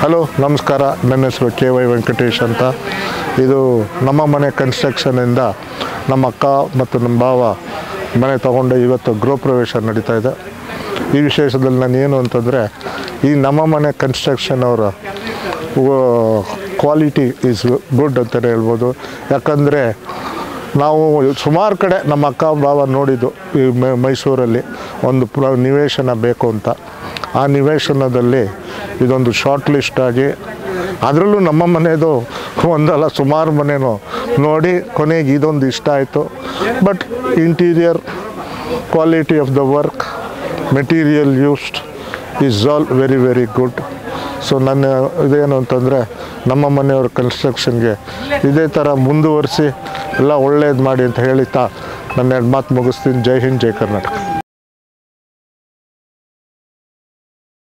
Hello ನಮಸ್ಕಾರ, ನನ್ನ ಹೆಸರು KY ವೆಂಕಟೇಶ್ ಅಂತ. ಇದು ನಮ್ಮ ಮನೆ ಕನ್ಸ್ಟ್ರಕ್ಷನಿಂದ ನಮ್ಮ ಅಕ್ಕ ಮತ್ತು ನಮ್ಮ ಭಾವ ಮನೆ ತಗೊಂಡು ಇವತ್ತು ಗೃಹ ಪ್ರವೇಶ ನಡೀತಾ ಇದೆ. ಈ ವಿಶೇಷದಲ್ಲಿ ನಾನು ಏನು ಅಂತಂದರೆ, ಈ ನಮ್ಮ ಮನೆ ಕನ್ಸ್ಟ್ರಕ್ಷನ್ ಅವರ ಕ್ವಾಲಿಟಿ ಈಸ್ ಗುಡ್ ಅಂತಲೇ ಹೇಳ್ಬೋದು. ಯಾಕಂದರೆ ನಾವು ಸುಮಾರು ಕಡೆ ನಮ್ಮ ಅಕ್ಕ ಭಾವ ನೋಡಿದ್ದು ಈ ಮೈಸೂರಲ್ಲಿ ಒಂದು ನಿವೇಶನ ಬೇಕು ಅಂತ. ಆ ನಿವೇಶನದಲ್ಲಿ ಇದೊಂದು ಶಾರ್ಟ್ ಲಿಸ್ಟ್ ಆಗಿ, ಅದರಲ್ಲೂ ನಮ್ಮ ಮನೆಯದು ಒಂದಲ್ಲ ಸುಮಾರು ಮನೆಯೂ ನೋಡಿ ಕೊನೆಗೆ ಇದೊಂದು ಇಷ್ಟ ಆಯಿತು. But interior quality of the work, material used is all very good. So ನನ್ನ ಇದೇನು ಅಂತಂದರೆ, ನಮ್ಮ ಮನೆಯವ್ರ ಕನ್ಸ್ಟ್ರಕ್ಷನ್ಗೆ ಇದೇ ಥರ ಮುಂದುವರಿಸಿ ಎಲ್ಲ ಒಳ್ಳೇದು ಮಾಡಿ ಅಂತ ಹೇಳ್ತಾ ನನ್ನ 2 ಮಾತು ಮುಗಿಸ್ತೀನಿ. ಜೈ ಹಿಂದ್, ಜೈ ಕರ್ನಾಟಕ.